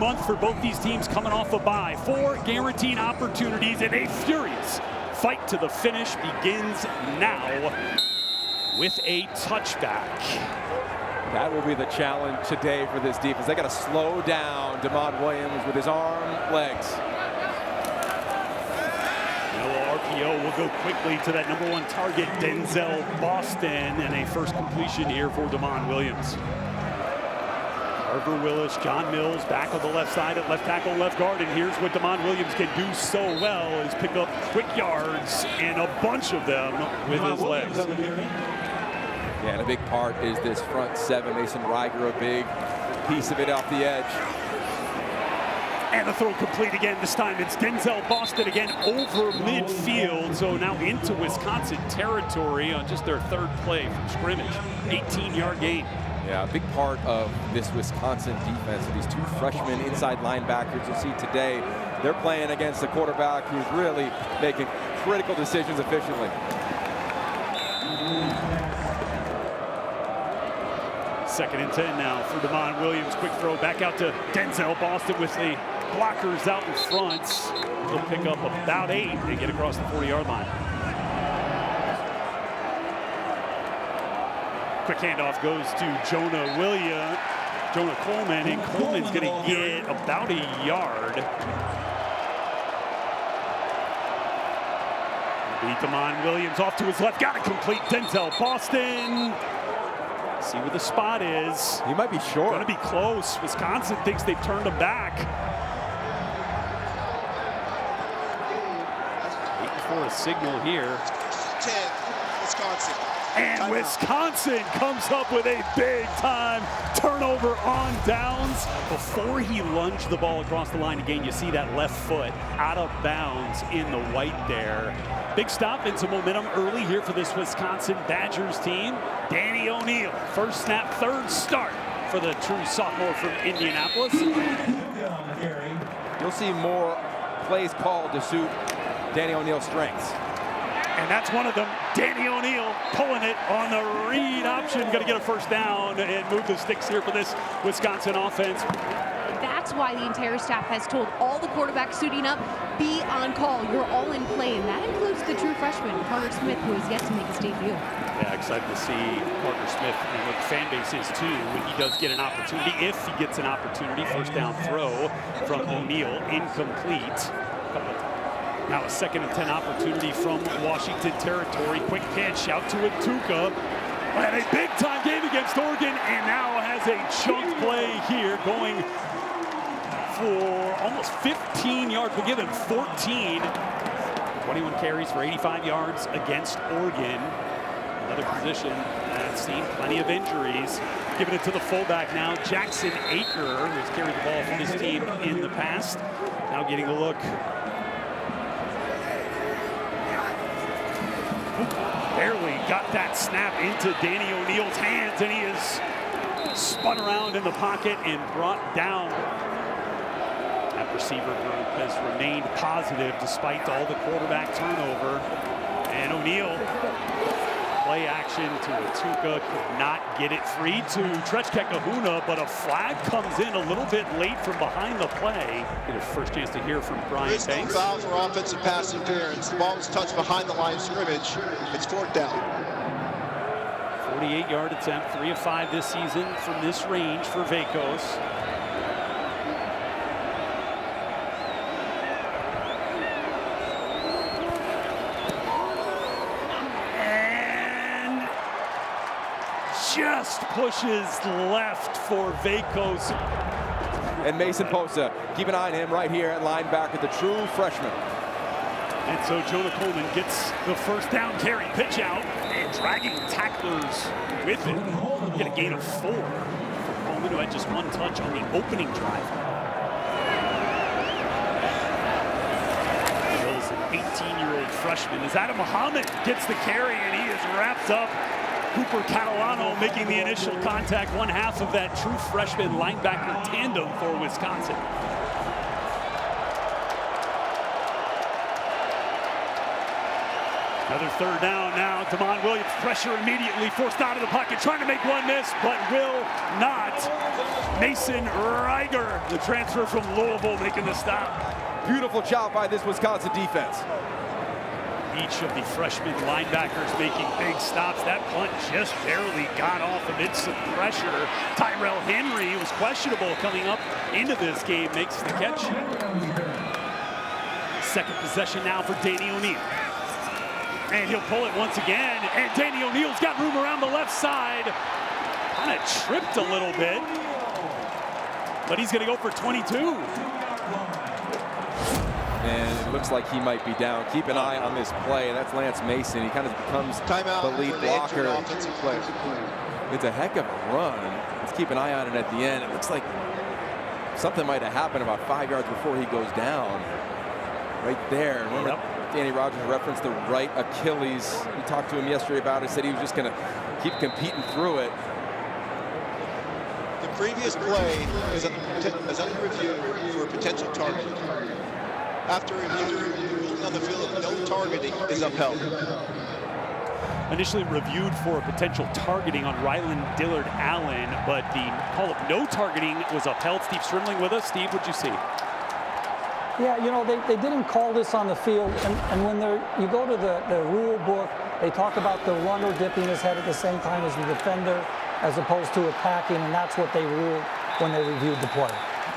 month for both these teams coming off a bye. 4 guaranteed opportunities and a furious fight to the finish begins now with a touchback. That will be the challenge today for this defense. They got to slow down DeMond Williams with his arm, legs. RPO will go quickly to that number 1 target, Denzel Boston, and a first completion here for DeMond Williams. Carver Willis, John Mills back on the left side at left tackle, left guard, and here's what DeMond Williams can do so well is pick up quick yards, and a bunch of them with his legs. Yeah, and a big part is this front 7. Mason Riger, a big piece of it off the edge. And the throw complete again. This time it's Denzel Boston again over midfield. So now into Wisconsin territory on just their 3rd play from scrimmage. 18-yard gain. Yeah, a big part of this Wisconsin defense, these 2 freshmen inside linebackers you'll see today, they're playing against a quarterback who's really making critical decisions efficiently. 2nd and 10 now for DeMond Williams. Quick throw back out to Denzel Boston with the blockers out in front. He'll pick up about 8 and get across the 40-yard line. Quick handoff goes to Jonah Coleman, and Coleman's going to get about a yard. Beat DeMond Williams off to his left, got it complete. Denzel Boston. See where the spot is. He might be short. Going to be close. Wisconsin thinks they've turned him back. Waiting for a signal here. 10, Wisconsin. And Wisconsin comes up with a big-time turnover on downs. Before he lunged the ball across the line again, you see that left foot out of bounds in the white there. Big stop and some momentum early here for this Wisconsin Badgers team. Danny O'Neal, first snap, 3rd start for the true sophomore from Indianapolis. You'll see more plays called to suit Danny O'Neal's strengths. And that's one of them. Danny O'Neal pulling it on the read option. Going to get a first down and move the sticks here for this Wisconsin offense. That's why the entire staff has told all the quarterbacks suiting up, be on call. You're all in play, and that includes the true freshman, Carter Smith, who has yet to make his debut. Yeah, excited to see Carter Smith and what the fan base is too when he does get an opportunity. If he gets an opportunity, first down throw from O'Neal, incomplete. Now a 2nd and 10 opportunity from Washington territory. Quick pitch out to Atuka. And a big-time game against Oregon, and now has a chunk play here going for almost 15 yards. We'll give him 14. 21 carries for 85 yards against Oregon. Another position that's seen plenty of injuries. Giving it to the fullback now, Jackson Aker, who's carried the ball for this team in the past. Now getting a look. Barely got that snap into Danny O'Neal's hands, and he is spun around in the pocket and brought down. That receiver group has remained positive despite all the quarterback turnover. And O'Neal, play action to Atuka, could not get it free to Trechkekahuna, but a flag comes in a little bit late from behind the play. Get a first chance to hear from Brian Banks. There's no foul for offensive pass interference. The ball was touched behind the line of scrimmage. It's 4th down. 48-yard attempt, 3 of 5 this season from this range for Vakos. Just pushes left for Vakos. And Mason Posa, keep an eye on him right here at linebacker, the true freshman. And so Jonah Coleman gets the first down carry, pitch out, and dragging tacklers with it. Get a gain of 4 for Coleman, who had just 1 touch on the opening drive. Bill's an 18-year-old freshman. As Adam Muhammad gets the carry, and he is wrapped up. Cooper Catalano making the initial contact, 1/2 of that true freshman linebacker tandem for Wisconsin. Another third down now. Damon Williams, pressure immediately, forced out of the pocket, trying to make one miss, but will not. Mason Reiger, the transfer from Louisville, making the stop. Beautiful job by this Wisconsin defense. Each of the freshman linebackers making big stops. That punt just barely got off amidst some pressure. Tyrell Henry was questionable coming up into this game, makes the catch. Second possession now for Danny O'Neal. And he'll pull it once again. And Danny O'Neal's got room around the left side. Kind of tripped a little bit. But he's going to go for 22. And it looks like he might be down. Keep an eye on this play. That's Lance Mason. He kind of becomes the lead blocker. It's a heck of a run. Let's keep an eye on it at the end. It looks like something might have happened about 5 yards before he goes down. Right there. Remember, Danny Rogers referenced the right Achilles. We talked to him yesterday about it. Said he was just going to keep competing through it. The previous play is under review for a potential target. After review, on the field, no targeting is upheld. Initially reviewed for a potential targeting on Ryland Dillard Allen, but the call of no targeting was upheld. Steve Strimling with us. Steve, what'd you see? Yeah, you know, they didn't call this on the field, and when you go to the rule book, they talk about the runner dipping his head at the same time as the defender, as opposed to attacking, and that's what they ruled when they reviewed the play.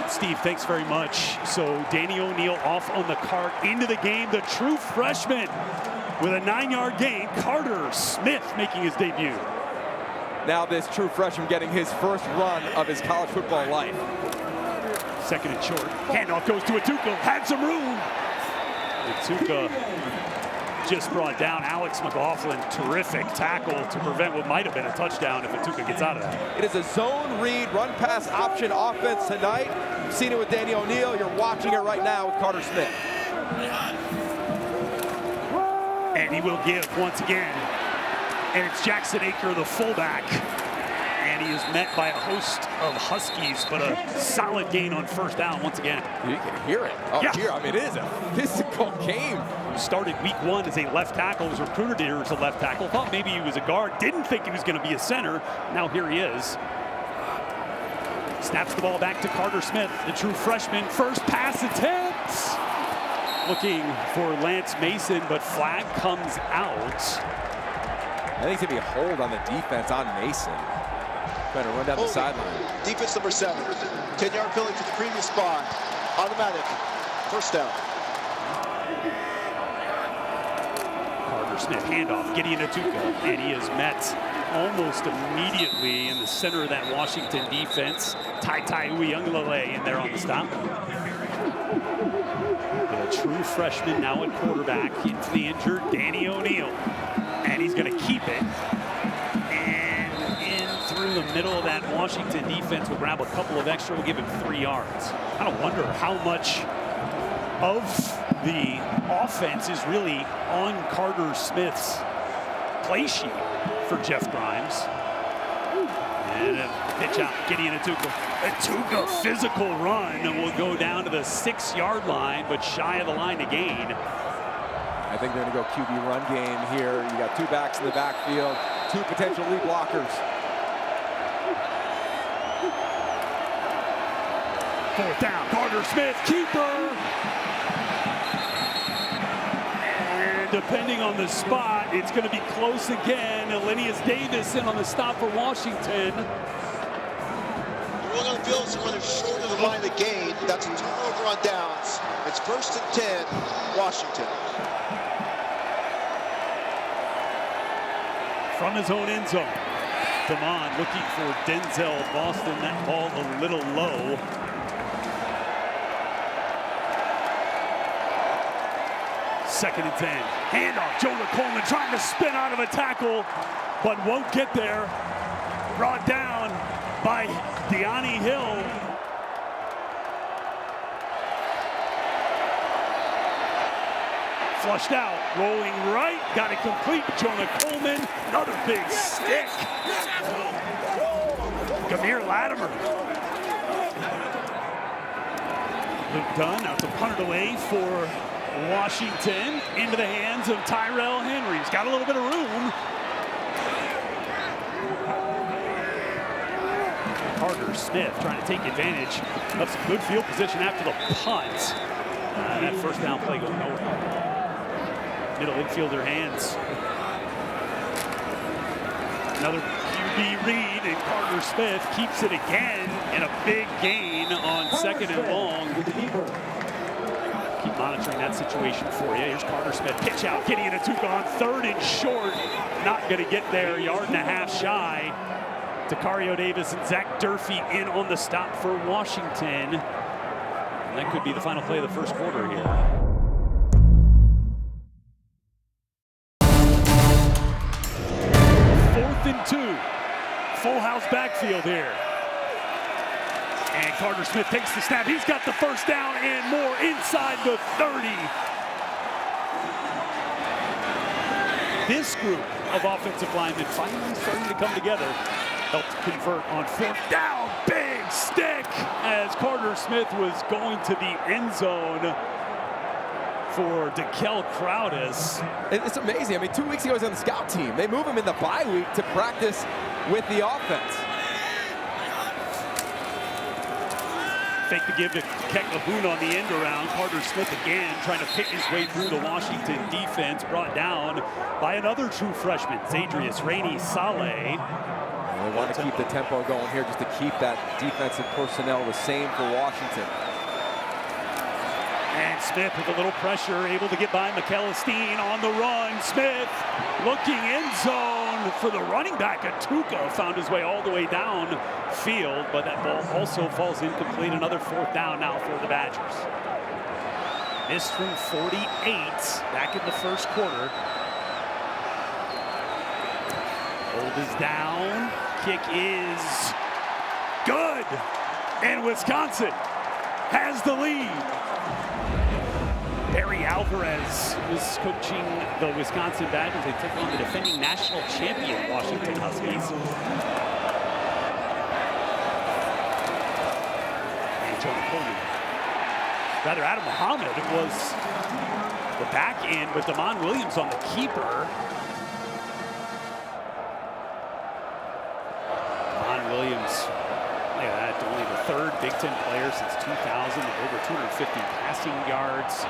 Steve, thanks very much. So Danny O'Neal off on the cart into the game. The true freshman with a 9-yard gain. Carter Smith making his debut. Now this true freshman getting his first run of his college football life. Second and short. Handoff goes to Atuka. Had some room. Atuka just brought down Alex McLaughlin. Terrific tackle to prevent what might have been a touchdown if Atuka gets out of that. It is a zone read, run pass option offense tonight. You've seen it with Danny O'Neal. You're watching it right now with Carter Smith. And he will give once again. And it's Jackson Aker, the fullback. And he is met by a host of Huskies, but a solid gain on first down once again. You can hear it. Oh, yeah. Here, I mean, it is a physical game. Started week 1 as a left tackle, was recruited here as a left tackle. Thought maybe he was a guard, didn't think he was going to be a center. Now here he is. Snaps the ball back to Carter Smith, the true freshman. First pass attempt. Looking for Lance Mason, but flag comes out. I think it's going to be a hold on the defense on Mason. Trying to run down the sideline. Defense number 7. 10-yard penalty to the previous spot. Automatic. First down. Carter Smith, handoff, Gideon Atuka, and he is met almost immediately in the center of that Washington defense. Tai Uyunglele in there on the stop. The true freshman now at quarterback, into the injured Danny O'Neal. And he's going to keep it. And in through the middle of that Washington defense will grab a couple of extra, will give him 3 yards. I don't wonder how much of the offense is really on Carter Smith's play sheet for Jeff Grimes. And a pitch out, Gideon Atuka. Atuka, physical run, and will go down to the 6-yard line, but shy of the line to gain. I think they're going to go QB run game here. You got 2 backs in the backfield, 2 potential lead blockers. Fourth down, Carter Smith, keeper. And depending on the spot, it's going to be close again. Elenius Davis in on the stop for Washington. We're going to field running short of the line of gain. That's a turnover on downs. It's 1st and 10, Washington. From his own end zone, Damon looking for Denzel Boston. That ball a little low. Second and 10. Handoff, Jonah Coleman trying to spin out of a tackle, but won't get there. Brought down by Deani Hill. Flushed out, rolling right, got it complete. Jonah Coleman, another big stick. Gamir Latimer. Luke Dunn, now to punt it away for Washington into the hands of Tyrell Henry. He's got a little bit of room. Carter Smith trying to take advantage of some good field position after the punt. That first down play goes nowhere. Middle infielder hands. Another QB read, and Carter Smith keeps it again, and a big gain on second and long. Keep monitoring that situation for you. Here's Carter Smith, pitch out, Gideon Atuka on third and short. Not going to get there, yard and a half shy. Dakario Davis and Zach Durfee in on the stop for Washington. And that could be the final play of the first quarter here. Fourth and 2. Full house backfield here. And Carter Smith takes the snap. He's got the first down and more inside the 30. This group of offensive linemen finally starting to come together. Helped convert on fourth down. Big stick as Carter Smith was going to the end zone for Dekel Crowdis. It's amazing. I mean, 2 weeks ago he was on the scout team. They move him in the bye week to practice with the offense. Fake the give to Keklahoon on the end around. Carter Smith again trying to pick his way through the Washington defense. Brought down by another true freshman, Zadrius Rainey Saleh. They want to keep the tempo going here just to keep that defensive personnel the same for Washington. And Smith with a little pressure, able to get by McEllisteen on the run. Smith looking end zone for the running back. Atuka found his way all the way down field, but that ball also falls incomplete. Another fourth down now for the Badgers. Missed from 48 back in the first quarter. Hold is down. Kick is good. And Wisconsin has the lead. Barry Alvarez is coaching the Wisconsin Badgers. They took on the defending national champion Washington Huskies. And Jonah Coleman. Rather, Adam Muhammad was the back end with Damon Williams on the keeper. Damon Williams, look at that, only the third Big Ten player since 2000 with over 250 passing yards,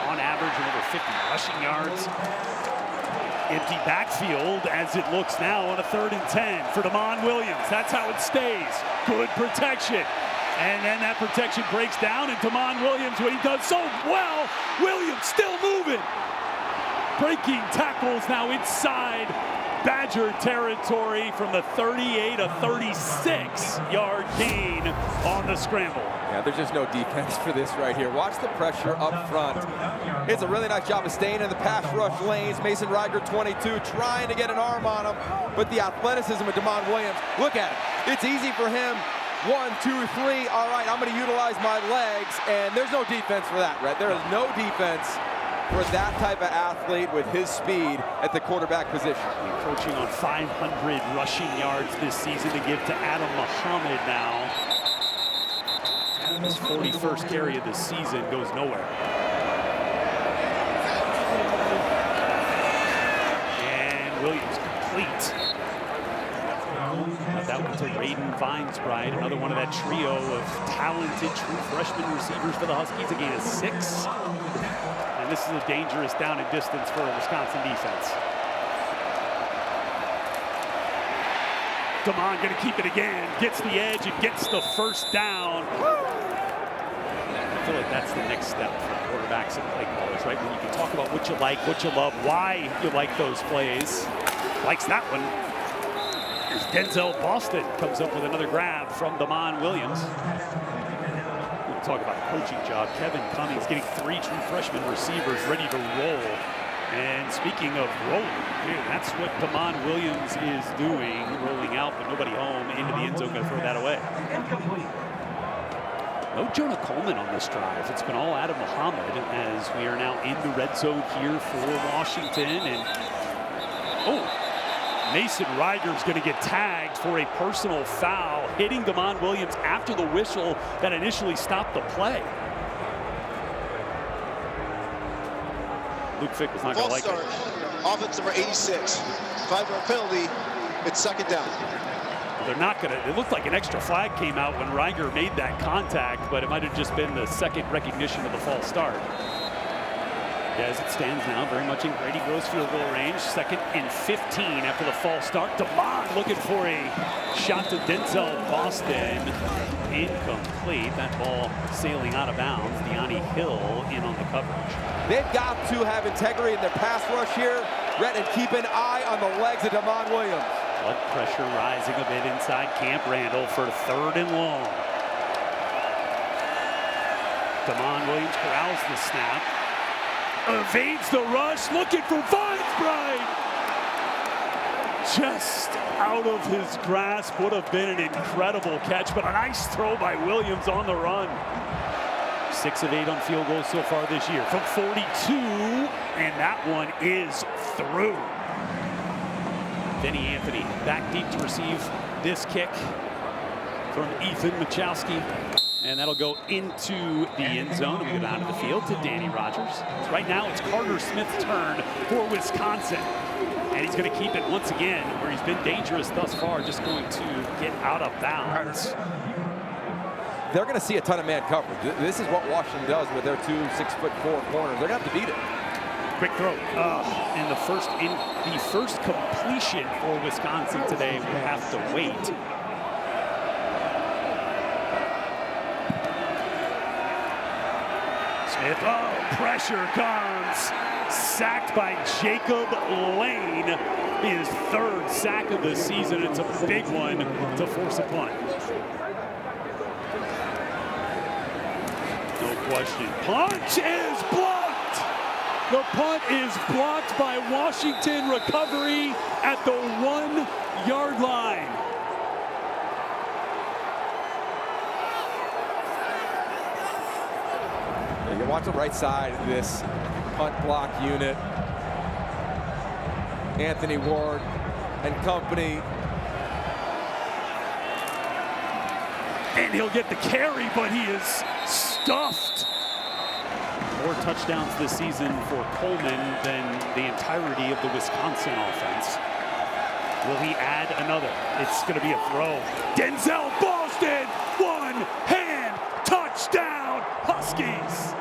on average, and over 50 rushing yards. Empty backfield as it looks now on a 3rd and 10 for Damon Williams. That's how it stays. Good protection. And then that protection breaks down, and Damon Williams, what he does so well, Williams still moving. Breaking tackles now inside Badger territory from the 38, a 36-yard gain on the scramble. Yeah, there's just no defense for this right here. Watch the pressure up front. It's a really nice job of staying in the pass rush lanes. Mason Riger, 22, trying to get an arm on him, but the athleticism of Damon Williams, look at it. It's easy for him. 1, 2, 3, all right, I'm gonna utilize my legs, and there's no defense for that, right? There is no defense for that type of athlete with his speed at the quarterback position. Approaching on 500 rushing yards this season to give to Adam Muhammad now. His 41st carry of the season goes nowhere. And Williams complete. That one to Raiden Vinesbride, another one of that trio of talented true freshman receivers for the Huskies. A gain of 6. And this is a dangerous down and distance for a Wisconsin defense. Damon going to keep it again, gets the edge and gets the first down. I feel like that's the next step for quarterbacks and play callers, right? When you can talk about what you like, what you love, why you like those plays. Likes that one. Here's Denzel Boston, comes up with another grab from Damon Williams. We'll talk about a coaching job. Kevin Cummings getting 3 true freshman receivers ready to roll. And speaking of rolling, that's what Damon Williams is doing, rolling out, but nobody home, into the end zone, going to throw that away. No Jonah Coleman on this drive. It's been all Adam Muhammad as we are now in the red zone here for Washington. And Mason Riger's going to get tagged for a personal foul, hitting Damon Williams after the whistle that initially stopped the play. Luke Fick was not going to like start. Offense number 86. 5-yard penalty. It's second down. They're not going to. It looked like an extra flag came out when Reiger made that contact, but it might have just been the second recognition of the false start. As it stands now, very much in Grady Gross field goal range. 2nd and 15 after the false start. DeMond looking for a shot to Denzel Boston. Incomplete. That ball sailing out of bounds. Deani Hill in on the coverage. They've got to have integrity in their pass rush here, Rhett, and keep an eye on the legs of DeMond Williams. Blood pressure rising a bit inside Camp Randall for 3rd and long. DeMond Williams corrals the snap. Evades the rush, looking for Vines. Just out of his grasp. Would have been an incredible catch, but a nice throw by Williams on the run. 6 of 8 on field goals so far this year from 42, and that one is through. Vinny Anthony back deep to receive this kick from Ethan Machowski. And that'll go into the end zone. We go down to the field to Danny Rogers. So right now it's Carter Smith's turn for Wisconsin. And he's going to keep it once again where he's been dangerous thus far, just going to get out of bounds. They're going to see a ton of man coverage. This is what Washington does with their 2 6'4" corners. They're going to have to beat it. Quick throw. And the first completion for Wisconsin today will have to wait. Smith, pressure comes. Sacked by Jacob Lane. His 3rd sack of the season. It's a big one to force a punt. No question. Punt is blocked. The punt is blocked by Washington. Recovery at the 1-yard line. You watch the right side of this punt block unit. Anthony Ward and company. And he'll get the carry, but he is stuffed. More touchdowns this season for Coleman than the entirety of the Wisconsin offense. Will he add another? It's going to be a throw. Denzel Boston, 1-hand touchdown, Huskies.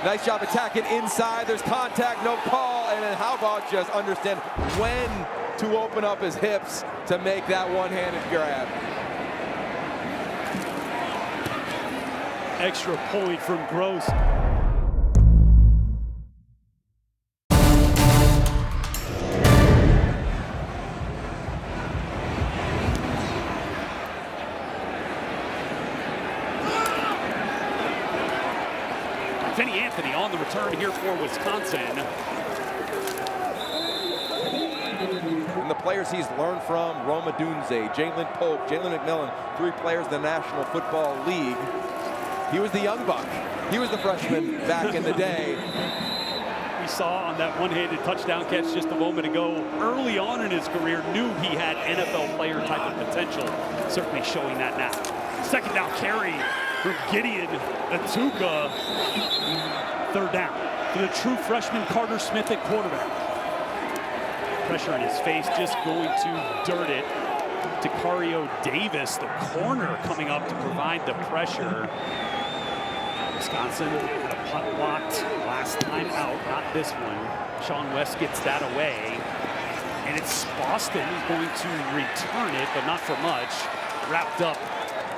Nice job attacking inside. There's contact, no call. And then how about just understand when to open up his hips to make that one-handed grab. Extra point from Gross. Vinny Anthony on the return here for Wisconsin. And the players he's learned from, Roma Dunze, Jalen Pope, Jalen McMillan, 3 players in the National Football League. He was the young buck. He was the freshman back in the day. We saw on that one-handed touchdown catch just a moment ago, early on in his career, knew he had NFL player type of potential. Certainly showing that now. 2nd down carry for Gideon Atuka. 3rd down for the true freshman Carter Smith at quarterback. Pressure in his face, just going to dirt it. Decario Davis, the corner, coming up to provide the pressure. Wisconsin had a punt blocked last time out, not this one. Sean West gets that away. And it's Boston who's going to return it, but not for much. Wrapped up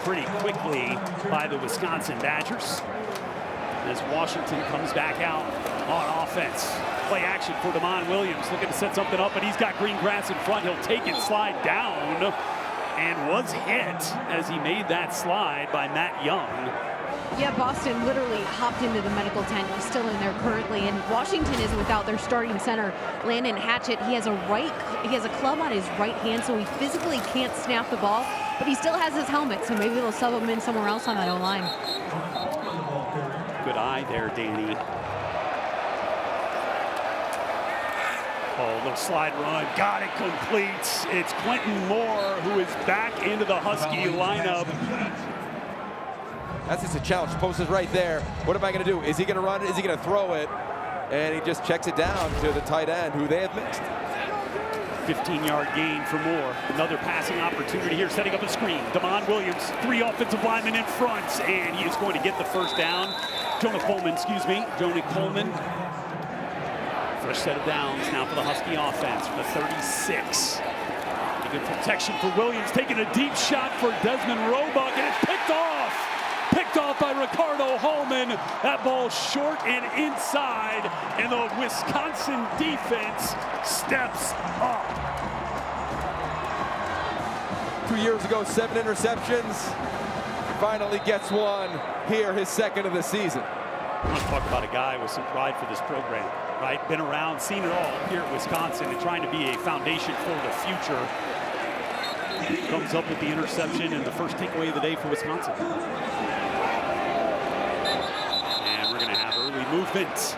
pretty quickly by the Wisconsin Badgers. As Washington comes back out on offense. Play action for DeMond Williams, looking to set something up, but he's got green grass in front. He'll take it, slide down, and was hit as he made that slide by Matt Young. Yeah, Boston literally hopped into the medical tent. He's still in there currently, and Washington is without their starting center, Landon Hatchett. He has a club on his right hand, so he physically can't snap the ball, but he still has his helmet, so maybe they'll sub him in somewhere else on that O-line. Good eye there, Danny. Oh, little slide run, got it complete. It's Quentin Moore who is back into the Husky lineup. That's just a challenge. Post is right there. What am I going to do? Is he going to run it? Is he going to throw it? And he just checks it down to the tight end, who they have missed. 15-yard gain for Moore. Another passing opportunity here, setting up a screen. Damon Williams, 3 offensive linemen in front, and he is going to get the first down. Jonah Coleman. Fresh set of downs now for the Husky offense from the 36. Good protection for Williams, taking a deep shot for Desmond Roebuck, and it's picked off. Picked off by Ricardo Hallman. That ball short and inside, and the Wisconsin defense steps up. 2 years ago, 7 interceptions. Finally gets one here, his second of the season. I want to talk about a guy with some pride for this program, right? Been around, seen it all here at Wisconsin, and trying to be a foundation for the future. Comes up with the interception and the first takeaway of the day for Wisconsin. And we're going to have early movement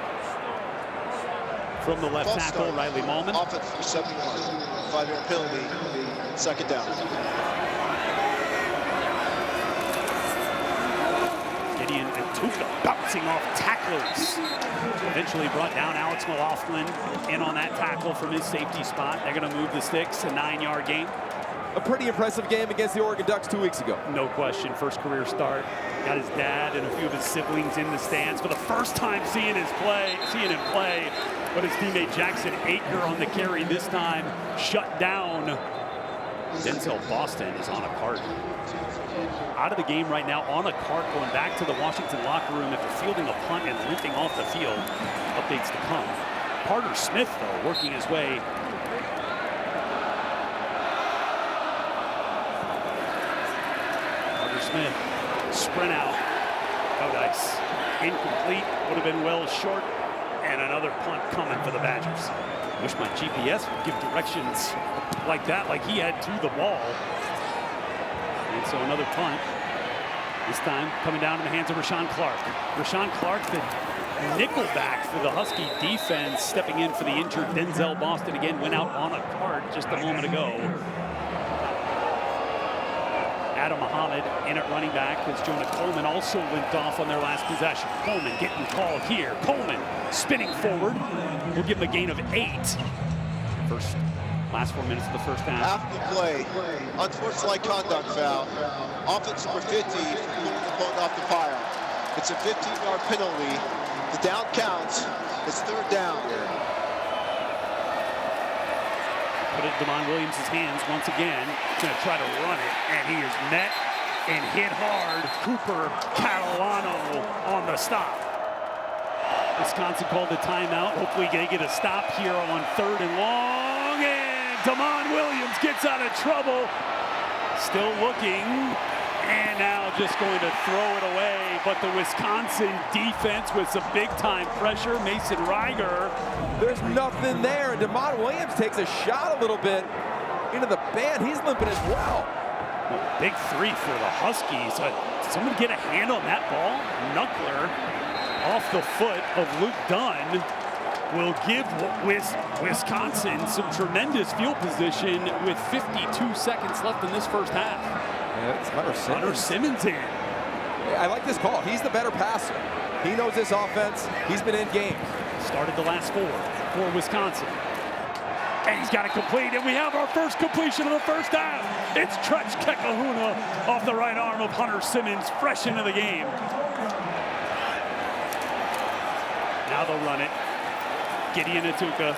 from the left tackle, Riley Mallman. Offense for 71, 5-yard penalty, second down. Gideon and Tuka bouncing off tacklers. Eventually brought down Alex McLaughlin in on that tackle from his safety spot. They're going to move the sticks, a 9-yard gain. A pretty impressive game against the Oregon Ducks 2 weeks ago. No question, first career start. Got his dad and a few of his siblings in the stands for the first time seeing him play. But his teammate Jackson Aker on the carry this time, shut down. Denzel Boston is on a cart. Out of the game right now, on a cart, going back to the Washington locker room after fielding a punt and limping off the field. Updates to come. Carter Smith, though, working his way. Smith, sprint out, no dice, incomplete, would have been well short, and another punt coming for the Badgers. Wish my GPS would give directions like that, like he had to the ball. And so another punt, this time coming down in the hands of Rashawn Clark. Rashawn Clark, the nickelback for the Husky defense, stepping in for the injured Denzel Boston again, went out on a cart just a moment ago. Adam Muhammad in at running back as Jonah Coleman also limped off on their last possession. Coleman getting called here. Coleman spinning forward. We'll give him a gain of 8. Last 4 minutes of the first half. After the play, unsportsmanlike conduct foul. Offense number 50 for pulling the opponent off the pile. It's a 15-yard penalty. The down counts. It's third down. Put it in Damon Williams' hands once again. He's going to try to run it, and he is met and hit hard. Cooper Catalano on the stop. Wisconsin called the timeout. Hopefully they get a stop here on 3rd and long, and Damon Williams gets out of trouble. Still looking, and now just going to throw it away. But the Wisconsin defense with some big-time pressure. Mason Reiger. There's nothing there, and Damon Williams takes a shot a little bit into the band. He's limping as well. Big 3 for the Huskies. Someone get a hand on that ball. Knuckler off the foot of Luke Dunn will give Wisconsin some tremendous field position with 52 seconds left in this first half. Yeah, it's Hunter Simmons in. I like this call. He's the better passer. He knows this offense. He's been in games. Started the last 4 for Wisconsin. And he's got it complete, and we have our first completion of the first half. It's Tretch Kekahuna off the right arm of Hunter Simmons, fresh into the game. Now they'll run it. Gideon Atuka,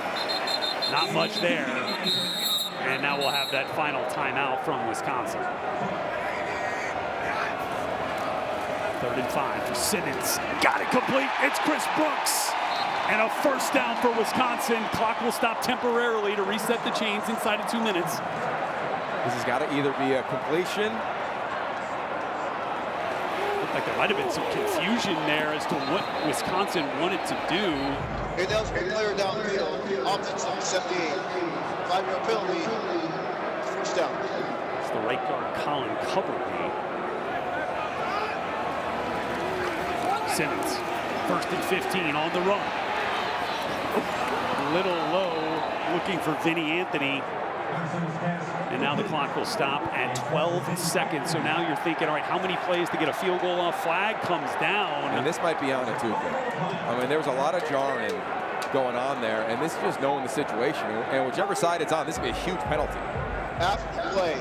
not much there. And now we'll have that final timeout from Wisconsin. 3rd and 5 for Simmons. Got it complete. It's Chris Brooks. And a first down for Wisconsin. Clock will stop temporarily to reset the chains inside of 2 minutes. This has got to either be a completion. Looked like there might have been some confusion there as to what Wisconsin wanted to do. Ineligible player downfield. Offense number 78. 5-yard penalty. First down. It's the right guard, Colin Coverley. Simmons, 1st and 15 on the run. A little low, looking for Vinny Anthony. And now the clock will stop at 12 seconds. So now you're thinking, all right, how many plays to get a field goal off? Flag comes down. And this might be on Atuka. I mean, there was a lot of jarring going on there, and this is just knowing the situation. And whichever side it's on, this would be a huge penalty. After the play,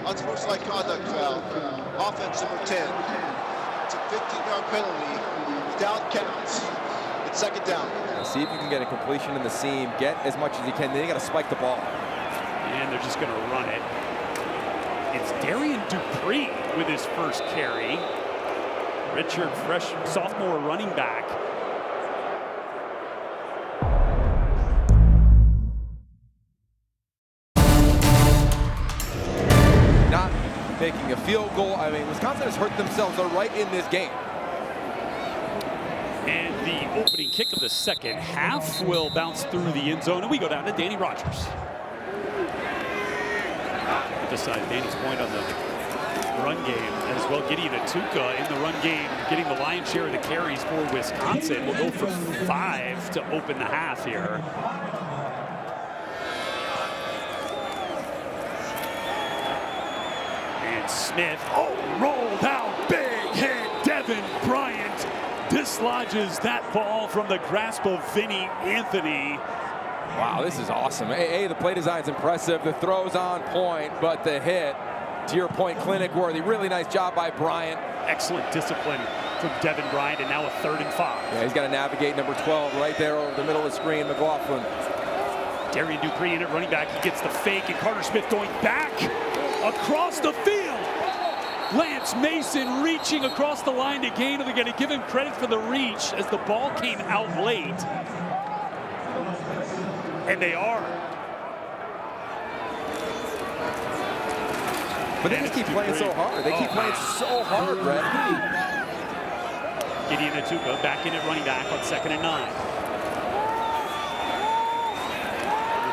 unsportsmanlike conduct foul, offense number 10. It's a 15-yard penalty. Down counts. It's second down. Now see if you can get a completion in the seam, get as much as you can. Then you got to spike the ball. And they're just going to run it. It's Darian Dupree with his first carry. Richard, fresh sophomore running back. Not making a field goal. I mean, Wisconsin has hurt themselves. They're right in this game. And the opening kick of the second half will bounce through the end zone, and we go down to Danny Rogers. Emphasize Danny's point on the run game as well. Gideon Atuka in the run game, getting the lion's share of the carries for Wisconsin. We'll go for 5 to open the half here. And Smith, rolled out, big hit. Devin Bryant dislodges that ball from the grasp of Vinny Anthony. Wow, this is awesome. The play design's impressive. The throw's on point, but the hit, to your point, clinic worthy. Really nice job by Bryant. Excellent discipline from Devin Bryant, and now a 3rd and 5. Yeah, he's got to navigate number 12 right there over the middle of the screen, McLaughlin. Darian Dupree in at running back. He gets the fake, and Carter Smith going back across the field. Lance Mason reaching across the line to gain. They're going to give him credit for the reach as the ball came out late. And they are. But they just keep playing so hard. They keep playing so hard, Brett. Gideon Atuka back in at running back on 2nd and 9.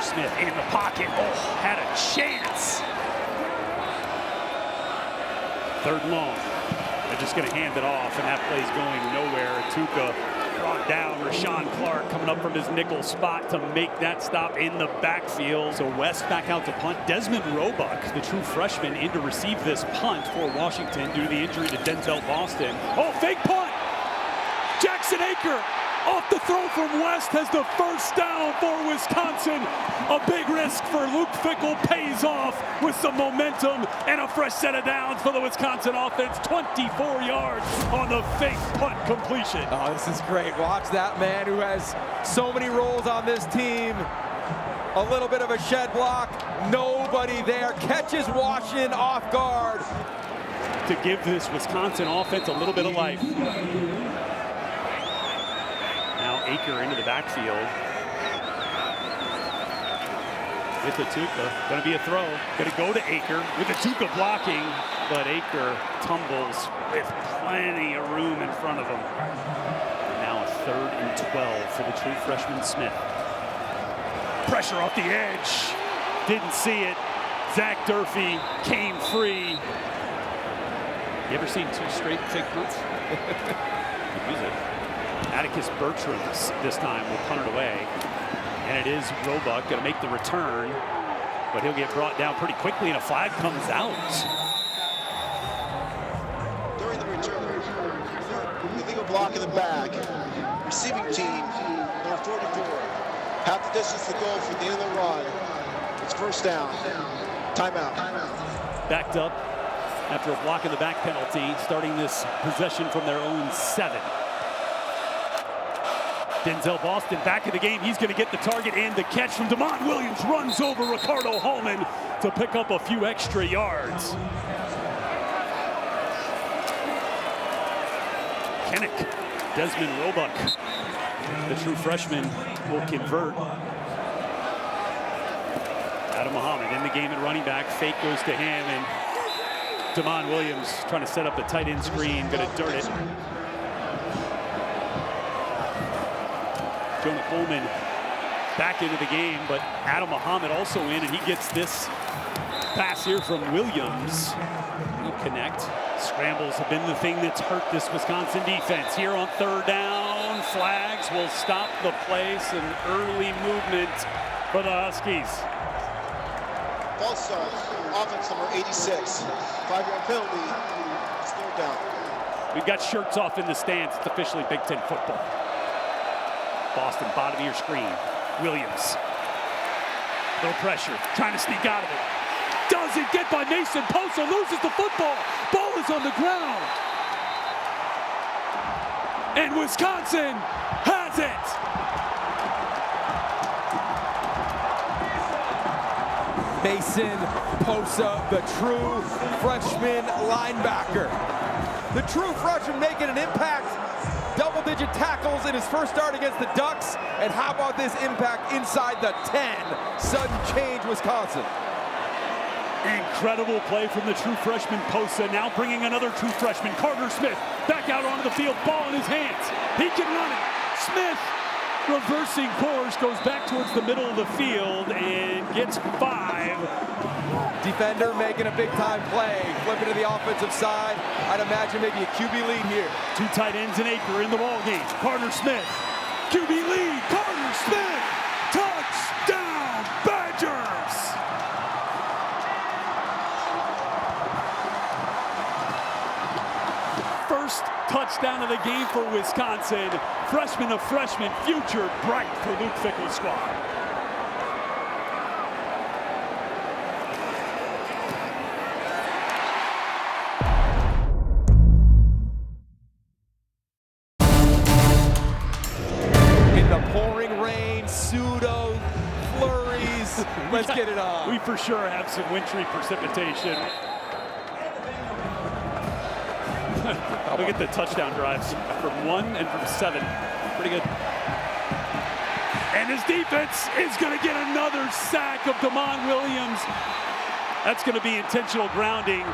Smith in the pocket. Had a chance. 3rd and long. They're just going to hand it off, and that play's going nowhere. Atuka brought down. Rashawn Clark coming up from his nickel spot to make that stop in the backfield. So West back out to punt. Desmond Roebuck, the true freshman, in to receive this punt for Washington due to the injury to Denzel Boston. Fake punt! Jackson Aker off the throw from West has the 1st down for Wisconsin. A big risk for Luke Fickell pays off with some momentum and a fresh set of downs for the Wisconsin offense. 24 yards on the fake punt completion. Oh, this is great. Watch that man who has so many roles on this team. A little bit of a shed block. Nobody there. Catches Washington off guard. To give this Wisconsin offense a little bit of life. Now Aker into the backfield. With Atuka, going to be a throw. Going to go to Aker with Atuka blocking, but Aker tumbles with plenty of room in front of him. And now a 3rd and 12 for the true freshman Smith. Pressure off the edge. Didn't see it. Zach Durfee came free. You ever seen 2 straight fake punts? Use it. Atticus Bertram this time will punt it away. And it is Roebuck going to make the return, but he'll get brought down pretty quickly, and a flag comes out. During the return, illegal block in the back. Receiving team, number 44. Half the distance to go for the end of the run. It's 1st down. Timeout. Backed up after a block in the back penalty, starting this possession from their own 7. Denzel Boston back in the game. He's going to get the target and the catch from Damon Williams. Runs over Ricardo Hallman to pick up a few extra yards. Kennick, Desmond Roebuck, the true freshman, will convert. Adam Muhammad in the game at running back. Fake goes to him, and Damon Williams trying to set up the tight end screen, going to dirt it. Jonah Coleman back into the game, but Adam Muhammad also in, and he gets this pass here from Williams. He'll connect. Scrambles have been the thing that's hurt this Wisconsin defense. Here on 3rd down, flags will stop the play. Some early movement for the Huskies. False start. Offense number 86. 5-yard penalty. It's third down. We've got shirts off in the stands. It's officially Big Ten football. Boston, bottom of your screen. Williams. Little pressure, trying to sneak out of it. Doesn't get by Mason. Posa loses the football. Ball is on the ground. And Wisconsin has it. Mason Posa, the true freshman linebacker. The true freshman making an impact. Double-digit tackles in his first start against the Ducks. And how about this impact inside the 10? Sudden change, Wisconsin. Incredible play from the true freshman Posa. Now bringing another true freshman, Carter Smith, back out onto the field, ball in his hands. He can run it. Smith, reversing course, goes back towards the middle of the field and gets 5. Defender making a big-time play, flipping to the offensive side. I'd imagine maybe a QB lead here. 2 tight ends and Acre in the ball game. Carter Smith, QB lead. Carter Smith, touchdown Badgers. First touchdown of the game for Wisconsin. Freshman of freshmen, future bright for Luke Fickell's squad. Let's get it on. We for sure have some wintry precipitation. Look at the touchdown drives from 1 and from 7. Pretty good. And his defense is going to get another sack of Damon Williams. That's going to be intentional grounding.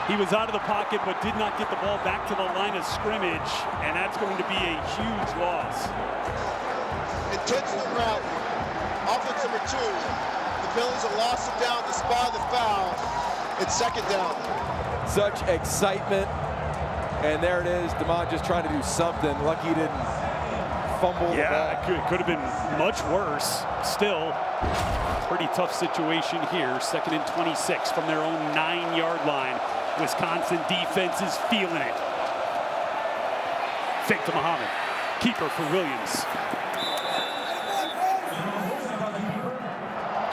He was out of the pocket but did not get the ball back to the line of scrimmage, and that's going to be a huge loss. Intentional grounding. Offense number 2. The penalties are lost it down at the spot of the foul. It's second down. Such excitement. And there it is. Damon just trying to do something. Lucky he didn't fumble the ball. It could have been much worse. Still, pretty tough situation here. 2nd and 26 from their own 9-yard line. Wisconsin defense is feeling it. Fake to Muhammad. Keeper for Williams.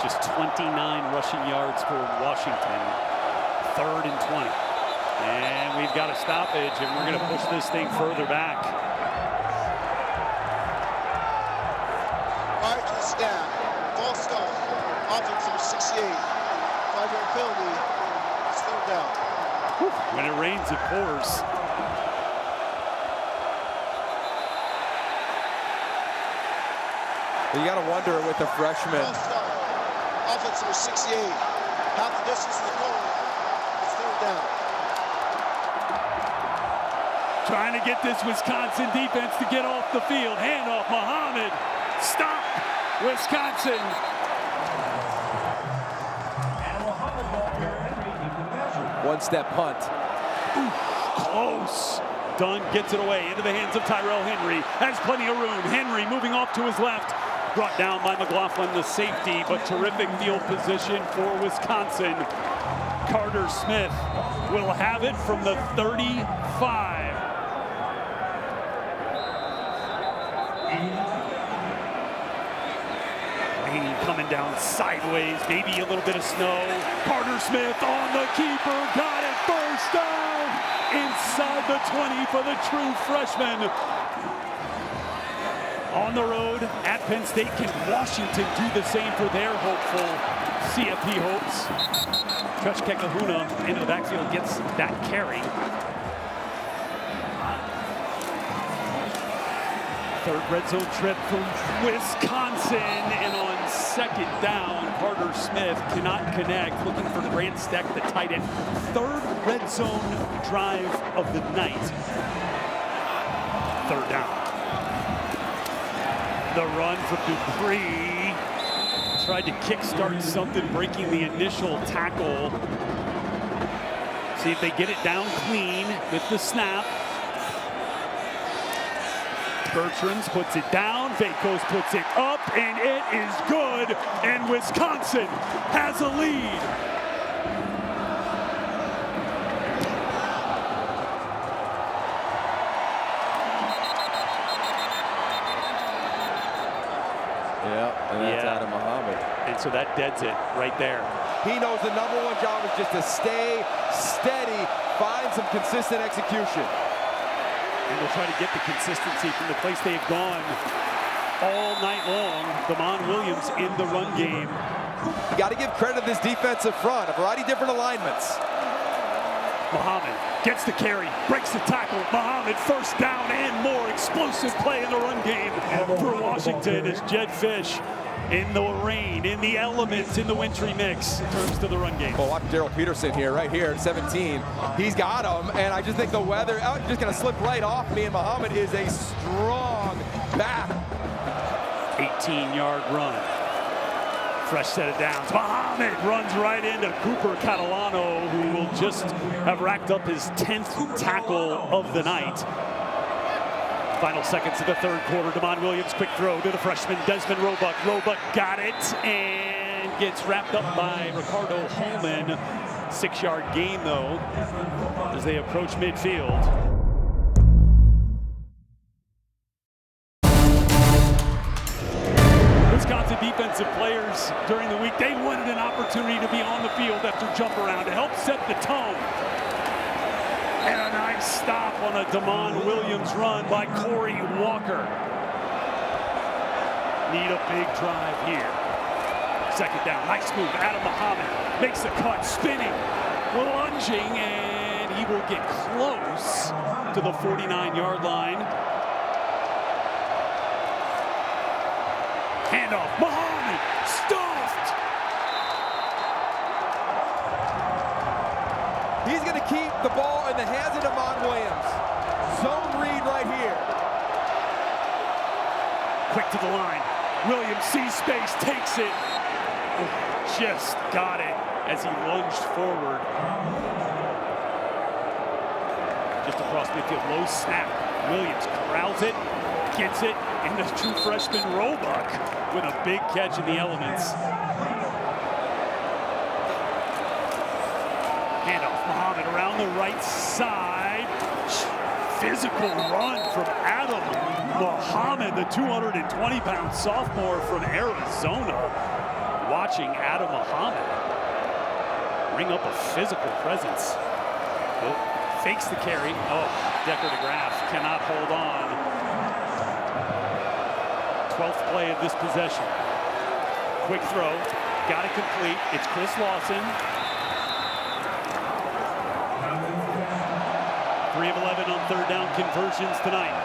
Just 29 rushing yards for Washington. 3rd and 20. And we've got a stoppage, and we're going to push this thing further back. Prior to the snap, false start. Offense number 68. 5-yard penalty. It's third down. When it rains, it pours. You got to wonder with the freshman. Offense number 68. Half the distance to the goal. It's third down. Trying to get this Wisconsin defense to get off the field. Handoff, Muhammad. Stop, Wisconsin. One-step punt. Ooh, close. Dunn gets it away into the hands of Tyrell Henry. Has plenty of room. Henry moving off to his left. Brought down by McLaughlin, the safety, but terrific field position for Wisconsin. Carter Smith will have it from the 35. Rain coming down sideways, maybe a little bit of snow. Carter Smith on the keeper, got it, first down inside the 20 for the true freshman. On the road at Penn State. Can Washington do the same for their hopeful CFP hopes? Josh Kekahuna into the backfield gets that carry. 3rd red zone trip from Wisconsin, and on 2nd down, Carter Smith cannot connect, looking for Grant Steck, the tight end. 3rd red zone drive of the night. 3rd down. The run from Dupree. Tried to kickstart something, breaking the initial tackle. See if they get it down clean with the snap. Bertrands puts it down, Vakos puts it up, and it is good, and Wisconsin has a lead. Yeah, and that's Adam Muhammad. And so that deads it right there. He knows the #1 job is just to stay steady, find some consistent execution. And they'll try to get the consistency from the place they've gone all night long. Damon Williams in the run game. You got to give credit to this defensive front, a variety of different alignments. Muhammad gets the carry, breaks the tackle. Muhammad first down and more. Explosive play in the run game for Washington as Jed Fish in the rain, in the elements, in the wintry mix turns to the run game. Well, watch Daryl Peterson here, right here at 17. He's got him, and I just think the weather, just going to slip right off me, and Muhammad is a strong back. 18-yard run. Fresh set of downs. Muhammad runs right into Cooper Catalano, who will just have racked up his 10th tackle of the night. Final seconds of the third quarter. Damon Williams, quick throw to the freshman Desmond Roebuck. Roebuck got it and gets wrapped up by Ricardo Holman. 6-yard gain, though, as they approach midfield. Wisconsin defensive players during the week, they wanted an opportunity to be on the field after jump around to help set the tone. And a nice stop on a Damon Williams run by Corey Walker. Need a big drive here. Second down, nice move. Adam Muhammad makes the cut, spinning, lunging, and he will get close to the 49-yard line. Handoff, Muhammad, stuffed! He's going to keep the ball in the hands of Damon Williams. Zone read right here. Quick to the line. Williams sees space, takes it. Just got it as he lunged forward. Just across midfield, low snap. Williams corrals it, gets it, and the true freshman Roebuck with a big catch in the elements. Handoff, Muhammad around the right side. Physical run from Adam Muhammad, the 220-pound sophomore from Arizona. Watching Adam Muhammad bring up a physical presence. Oh, fakes the carry. Oh, Decker DeGraff cannot hold on. 12th play of this possession. Quick throw, got it complete. It's Chris Lawson. 3 of 11 on third down conversions tonight.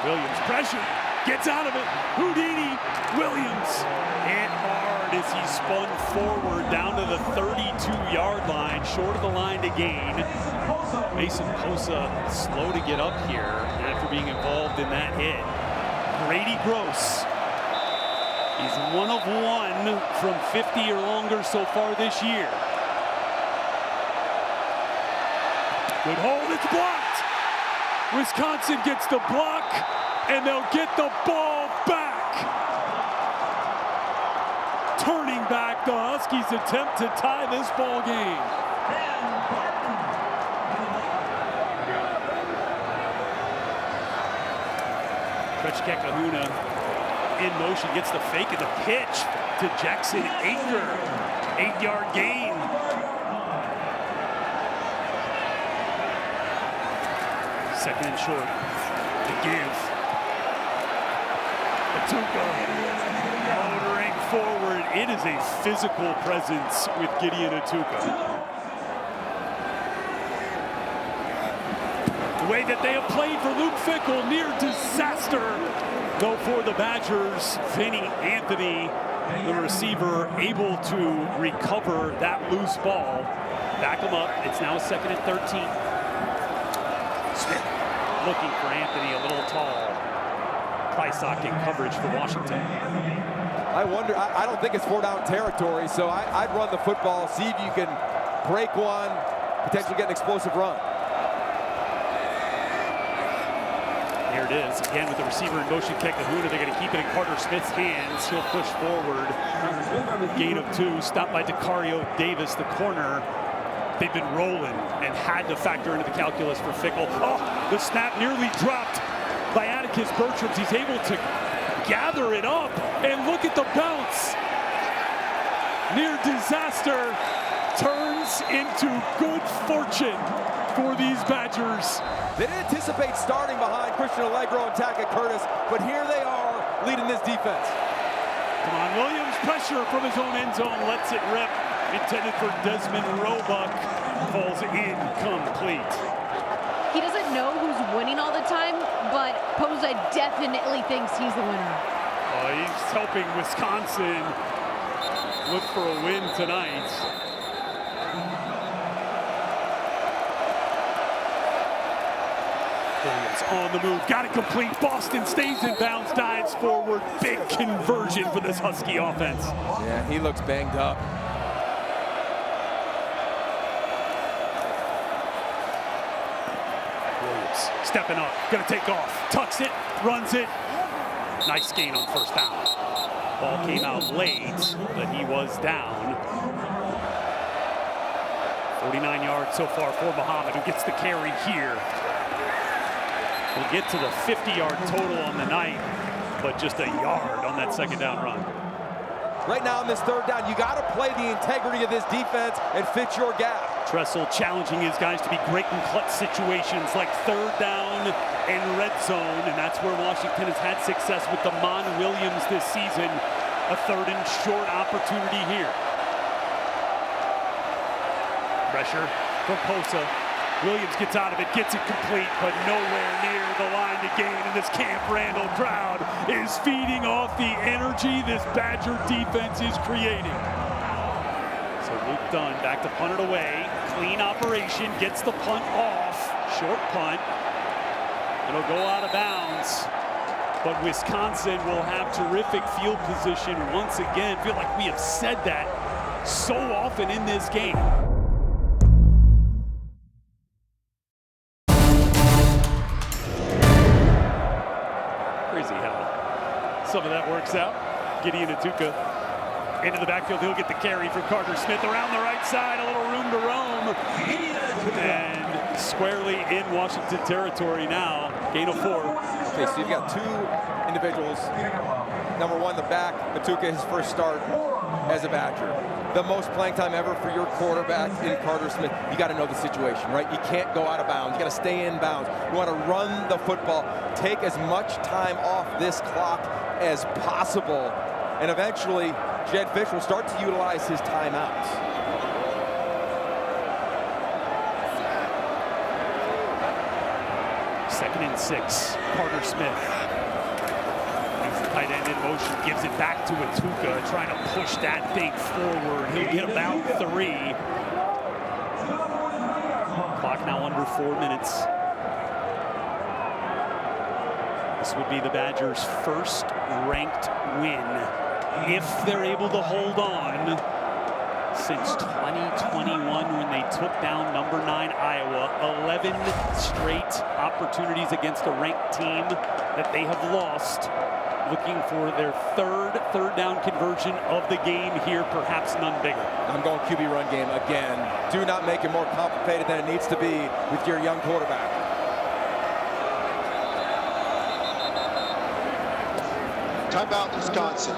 Williams pressure, gets out of it. Houdini, Williams hit hard as he spun forward down to the 32-yard line, short of the line to gain. Mason Posa slow to get up here after being involved in that hit. Grady Gross is 1 of 1 from 50 or longer so far this year. Good hold, it's blocked. Wisconsin gets the block, and they'll get the ball back. Turning back, the Huskies attempt to tie this ball game. Trechka Kahuna in motion, gets the fake of the pitch to Jackson Aker. 8-yard gain. Second and short. To give. Atuka motoring forward. It is a physical presence with Gideon Atuka. The way that they have played for Luke Fickell, near disaster. Though for the Badgers, Vinny Anthony, the receiver, able to recover that loose ball. Back him up. It's now 2nd and 13. Smith looking for Anthony, a little tall. Prysock in coverage for Washington. I wonder, I don't think it's 4-down territory, so I'd run the football, see if you can break one, potentially get an explosive run. There it is. Again with the receiver in motion, Kahuna. They're going to keep it in Carter Smith's hands. He'll push forward. Gain of 2. Stopped by Dacario Davis, the corner. They've been rolling and had to factor into the calculus for Fickle. Oh, the snap nearly dropped by Atticus Bertrams. He's able to gather it up, and look at the bounce. Near disaster turns into good fortune for these Badgers. They didn't anticipate starting behind Christian Allegro and Tackett Curtis, but here they are leading this defense. Come on, Williams, pressure from his own end zone, lets it rip. Intended for Desmond Roebuck, falls incomplete. He doesn't know who's winning all the time, but Posa definitely thinks he's the winner. He's helping Wisconsin look for a win tonight. Williams on the move, got it complete. Boston stays in bounds, dives forward. Big conversion for this Husky offense. Yeah, he looks banged up. Williams stepping up, gonna take off, tucks it, runs it. Nice gain on first down. Ball came out late, but he was down. 49 yards so far for Muhammad, who gets the carry here. We'll get to the 50-yard total on the night, but just a yard on that second down run. Right now on this third down, you got to play the integrity of this defense and fit your gap. Tressel challenging his guys to be great in clutch situations like third down and red zone, and that's where Washington has had success with Damon Williams this season. A third and short opportunity here. Pressure from Posa. Williams gets out of it, gets it complete, but nowhere near the line to gain, and this Camp Randall crowd is feeding off the energy this Badger defense is creating. So Luke Dunn back to punt it away. Clean operation, gets the punt off. Short punt. It'll go out of bounds. But Wisconsin will have terrific field position once again. I feel like we have said that so often in this game. Crazy how some of that works out. Gideon Atuka into the backfield. He'll get the carry from Carter Smith around the right side. A little room to roam. And squarely in Washington territory now. Gain of 4. Okay, so you've got 2 individuals. Number 1, the back, Atuka, his first start as a Badger. The most playing time ever for your quarterback in Carter Smith. You got to know the situation, right? You can't go out of bounds. You got to stay in bounds. You want to run the football, take as much time off this clock as possible, and eventually Jed Fish will start to utilize his timeouts. Second and 6, Carter Smith. He's the tight end in motion, gives it back to Atuka, trying to push that thing forward. He'll get about 3. Clock now under 4 minutes. This would be the Badgers' first ranked win, if they're able to hold on, since 2021 when they took down number 9 Iowa. 11 straight opportunities against a ranked team that they have lost. Looking for their third down conversion of the game here, perhaps none bigger. I'm going QB run game again. Do not make it more complicated than it needs to be with your young quarterback. Timeout, Wisconsin.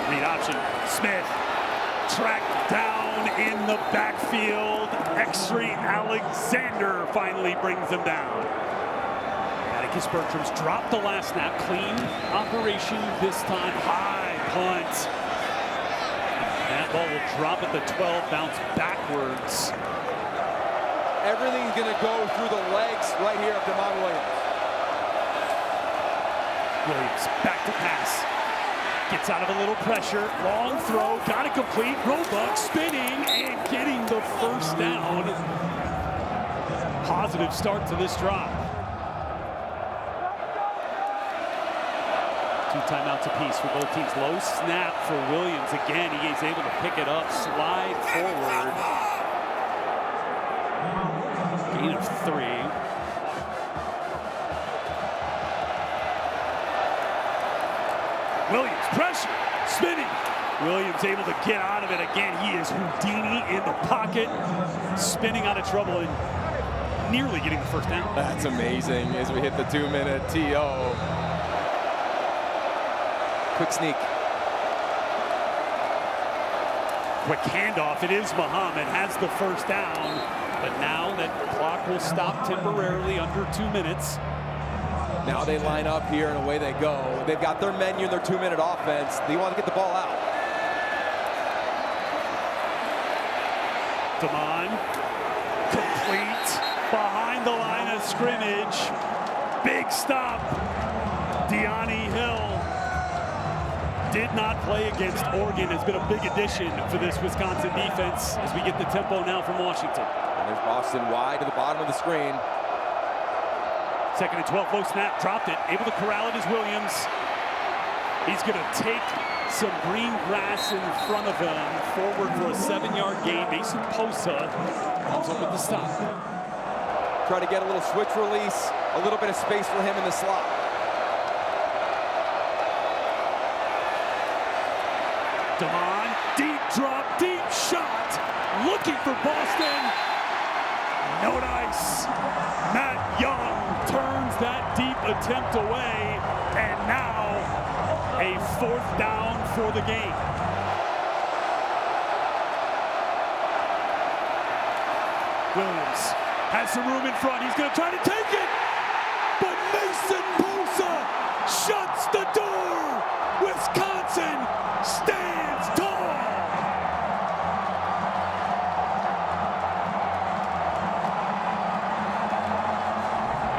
Read option. Smith tracked down in the backfield. Exree Alexander finally brings him down. Atticus Bertrams dropped the last snap. Clean operation this time. High punt. That ball will drop at the 12, bounce backwards. Everything's going to go through the legs right here of Damon Williams. Williams back to pass. Gets out of a little pressure. Long throw. Got it complete. Roebuck spinning and getting the first down. Positive start to this drive. 2 timeouts apiece for both teams. Low snap for Williams. Again, he is able to pick it up, slide forward. gain of 3. Williams, pressure, spinning. Williams able to get out of it again. He is Houdini in the pocket, spinning out of trouble and nearly getting the first down. That's amazing as we hit the 2-minute TO. Quick sneak. Quick handoff. It is Muhammad, has the first down, but now that clock will stop temporarily under 2 minutes. Now they line up here and away they go. They've got their menu in their 2-minute offense. They want to get the ball out. Damon, complete, behind the line of scrimmage. Big stop. Deani Hill did not play against Oregon. Has been a big addition for this Wisconsin defense as we get the tempo now from Washington. And there's Boston wide to the bottom of the screen. 2nd and 12, low snap, dropped it. Able to corral it is Williams. He's going to take some green grass in front of him, forward for a 7-yard gain. Mason Posa comes up with the stop. Try to get a little switch release, a little bit of space for him in the slot. Damon, deep drop, deep shot, looking for Boston. No dice. Matt Young turns that deep attempt away, and now a 4th down for the game. Williams has some room in front. He's going to try to take it, but Mason Posa shuts the door. Wisconsin stands tall.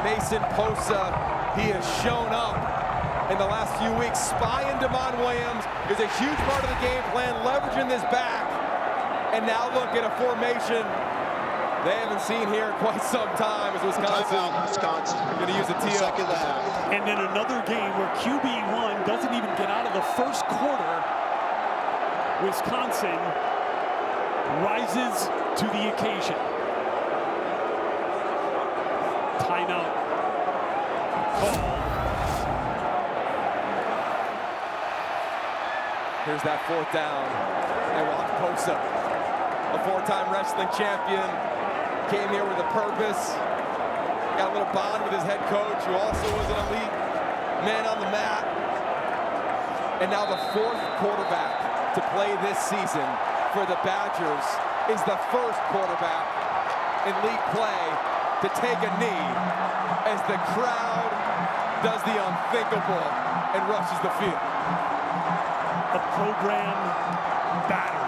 Mason Posa, he has shown up in the last few weeks. Spying Damon Williams is a huge part of the game plan, leveraging this back. And now look at a formation they haven't seen here in quite some time as Wisconsin going to use a tee up. And then another game where QB1 doesn't even get out of the first quarter. Wisconsin rises to the occasion. Timeout call. Here's that 4th down. And watch Posa, a 4-time wrestling champion, came here with a purpose. Got a little bond with his head coach, who also was an elite man on the mat. And now the 4th quarterback to play this season for the Badgers is the 1st quarterback in league play to take a knee as the crowd does the unthinkable and rushes the field. A program battered.